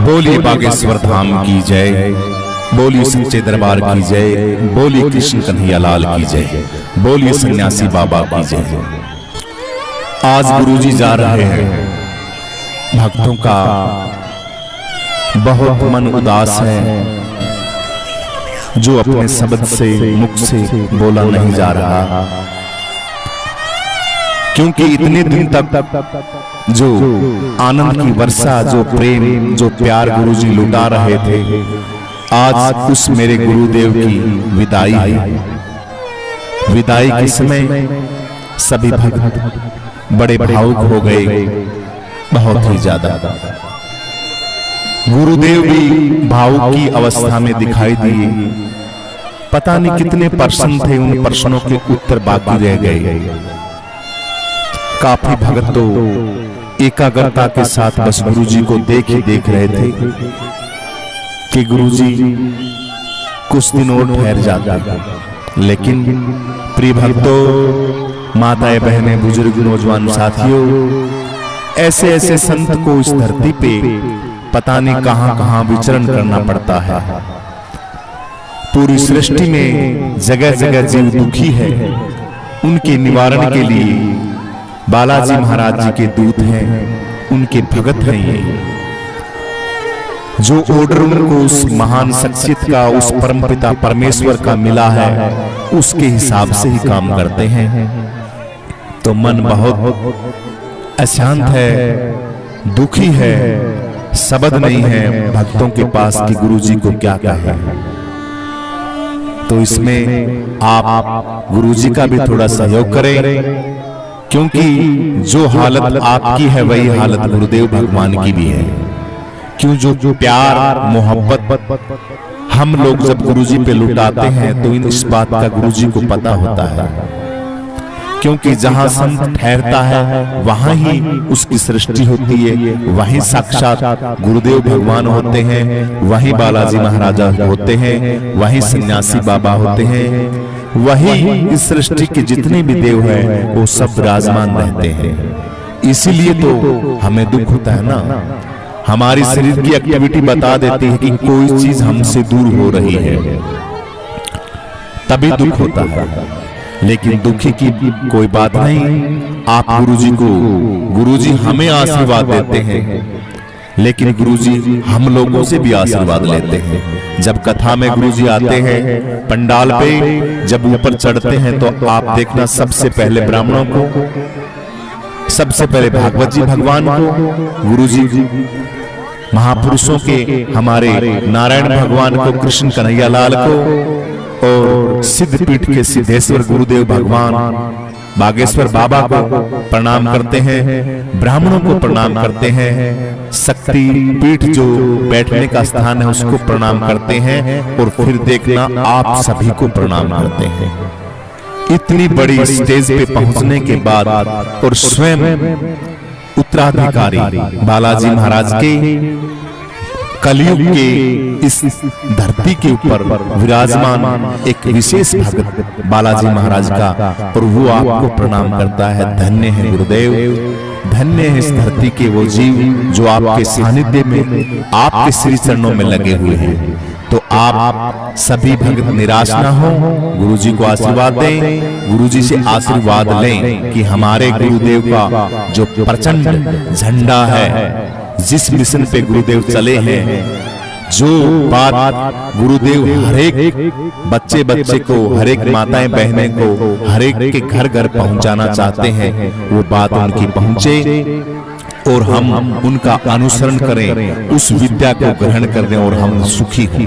बोली बागेश्वर धाम की जय, बोली सच्चे दरबार की जय, बोली कृष्ण कन्हैया लाल की जय, बोली सन्यासी बाबा की जय। आज गुरुजी जा रहे हैं, भक्तों का बहुत मन उदास है, जो अपने शब्द से मुख से बोला नहीं जा रहा, क्योंकि इतने दिन तक जो आनंद की वर्षा, जो प्रेम, जो प्यार गुरुजी लुटा रहे थे, आज उस मेरे गुरुदेव की विदाई है। विदाई के समय सभी भक्त बड़े भावुक हो गए, बहुत ही ज्यादा। गुरुदेव भी भावुक की अवस्था में दिखाई दिए। पता नहीं कितने प्रश्न थे, उन प्रश्नों के उत्तर बाकी रह गए। काफी भक्त तो एकाग्रता के साथ बस गुरुजी को देख ही देख रहे थे कि गुरुजी कुछ दिन और ठहर जाते। लेकिन प्रिय भक्तों, माताएं, बहनें, बुजुर्ग, नौजवान साथियों, ऐसे ऐसे संत को इस धरती पे पता नहीं कहां कहां विचरण करना पड़ता है। पूरी सृष्टि में जगह जगह जीव दुखी है, उनके निवारण के लिए बालाजी महाराज जी के दूत हैं, उनके भगत हैं ये। जो ऑर्डर उनको उस महान शख्सियत का, उस परमपिता परमेश्वर का मिला है, उसके हिसाब से ही काम करते हैं। तो मन बहुत अशांत है, दुखी है, शब्द नहीं है भक्तों के पास कि गुरुजी को क्या कहे। तो इसमें आप गुरुजी का भी थोड़ा सहयोग करें, क्योंकि जो हालत आपकी है वही हालत गुरुदेव भगवान की भी है। क्यों, जो प्यार मोहब्बत हम लोग जब गुरुजी पे लुटाते हैं तो इस बात का गुरुजी को पता होता है, क्योंकि जहां संत ठहरता है वहां ही उसकी सृष्टि होती है, वहीं साक्षात गुरुदेव भगवान होते हैं, वहीं बालाजी महाराजा होते हैं, वहीं सन्यासी बाबा होते हैं, वही इस सृष्टि के जितने भी देव हैं वो सब विराजमान रहते हैं। इसीलिए तो हमें दुख होता है ना, हमारी शरीर की एक्टिविटी बता देती है कि कोई चीज हमसे दूर हो रही है, तभी दुख होता है। लेकिन दुखी की कोई बात नहीं। आप गुरुजी हमें आशीर्वाद देते हैं, लेकिन गुरुजी हम लोगों से भी आशीर्वाद लेते हैं। जब कथा में गुरुजी आते हैं पंडाल पे, जब ऊपर चढ़ते हैं तो आप देखना सबसे पहले ब्राह्मणों को, सबसे पहले भागवत जी भगवान को, गुरुजी महापुरुषों के हमारे नारायण भगवान को, कृष्ण कन्हैया लाल को, और सिद्धपीठ के सिद्धेश्वर गुरुदेव भगवान बागेश्वर बाबा को प्रणाम करते हैं, ब्राह्मणों को प्रणाम करते हैं, शक्ति पीठ जो बैठने का स्थान है उसको प्रणाम करते हैं, और फिर देखना आप सभी को प्रणाम करते हैं। इतनी बड़ी स्टेज पे पहुंचने के बाद और स्वयं उत्तराधिकारी बालाजी महाराज के कलयुग के इस धरती के ऊपर विराजमान एक विशेष भक्त बालाजी महाराज का, और वो आपको प्रणाम करता है। धन्य है गुरुदेव, धन्य है इस धरती के वो जीव जो आपके सानिध्य में, आपके श्री चरणों में लगे हुए हैं। तो आप सभी भक्त निराश ना हो, गुरुजी को आशीर्वाद दें, गुरुजी से आशीर्वाद लें कि हमारे गुरुदेव का जो प्रचंड झंडा है, जिस मिशन पे गुरुदेव चले हैं, जो बात गुरुदेव हरेक बच्चे को, हरेक माताएं बहनें को, हरेक के घर घर पहुंचाना चाहते हैं, वो बात उनकी पहुंचे और हम उनका अनुसरण करें, उस विद्या को ग्रहण करें और हम सुखी हों।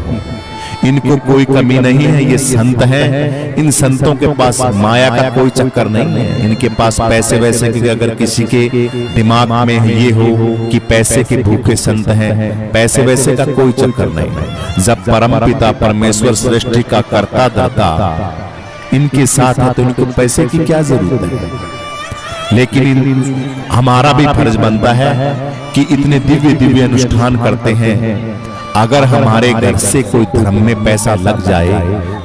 इनको कोई कमी नहीं है, ये संत हैं, इन संतों के पास माया का कोई चक्कर नहीं है, इनके पास पैसे वैसे की, अगर किसी के दिमाग में ये हो कि पैसे के भूखे संत हैं, पैसे वैसे का कोई चक्कर नहीं है। जब परमपिता परमेश्वर सृष्टि का कर्ता दाता इनके साथ है तो इनको पैसे की क्या जरूरत है। लेकिन हमारा भी फर्ज बनता है कि इतने दिव्य दिव्य अनुष्ठान करते हैं, अगर हमारे घर से कोई धर्म में पैसा लग जाए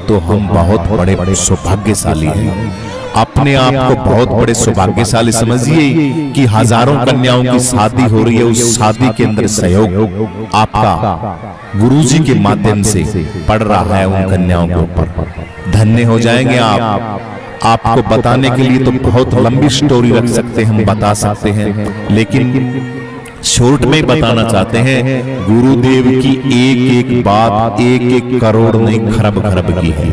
तो हम बहुत बड़े सौभाग्यशाली हैं। अपने आप को बहुत बड़े सौभाग्यशाली समझिए कि हजारों कन्याओं की शादी हो रही है। उस शादी के अंदर सहयोग आपका गुरुजी के माध्यम से पड़ रहा है उन कन्याओं के ऊपर। धन्य हो जाएंगे आप। आपको बताने के लिए तो बहुत लंबी स्टोरी रख सकते हैं, हम बता सकते हैं, लेकिन शॉर्ट में बताना चाहते हैं गुरुदेव की एक एक बात एक एक करोड़ नहीं खरब खरब की है।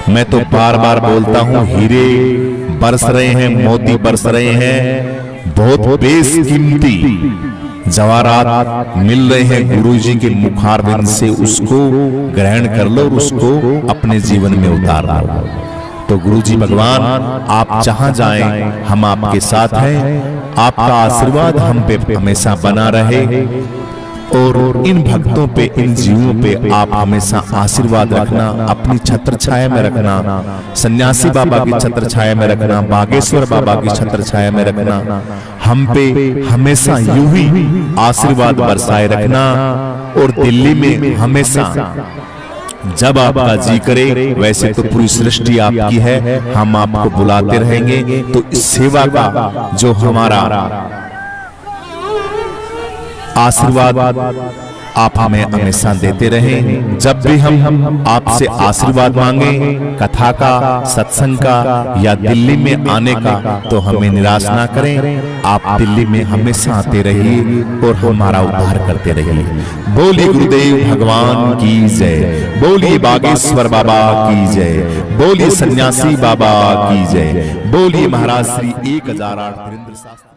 मैं तो बार बार बोलता हूं, हीरे बरस रहे हैं, मोती बरस रहे हैं, बहुत बेशकीमती जवाहरात मिल रहे हैं गुरुजी के मुखारविंद से। उसको ग्रहण कर लो और उसको अपने जीवन में उतार लो। तो गुरुजी भगवान आप जहां जाएं हम आपके साथ हैं। आपका आशीर्वाद हम पे हमेशा बना रहे और इन भक्तों पे, इन जीवों पे आप हमेशा आशीर्वाद रखना, अपनी छत्र छाया में रखना, सन्यासी बाबा की छत्र छाया में रखना, बागेश्वर बाबा की छत्र छाया में रखना। हम पे हमेशा यूं ही आशीर्वाद बरसाए रखना और दिल्ली में हमेशा जब आपका जी करे, वैसे तो पूरी सृष्टि आपकी है, हम आपको बुलाते रहेंगे। तो इस सेवा का जो हमारा आशीर्वाद आप हमें हमेशा देते रहें। जब भी हम आपसे आशीर्वाद मांगे, कथा का, सत्संग का या दिल्ली में आने का, तो हमें निराश ना करें। आप दिल्ली में हमेशा आते रहिए और हमारा उद्धार करते रहिए। बोलिए गुरुदेव भगवान की जय, बोलिए बागेश्वर बाबा की जय, बोलिए सन्यासी बाबा की जय, बोलिए महाराज श्री 1008 वीरेंद्र शास्त्री।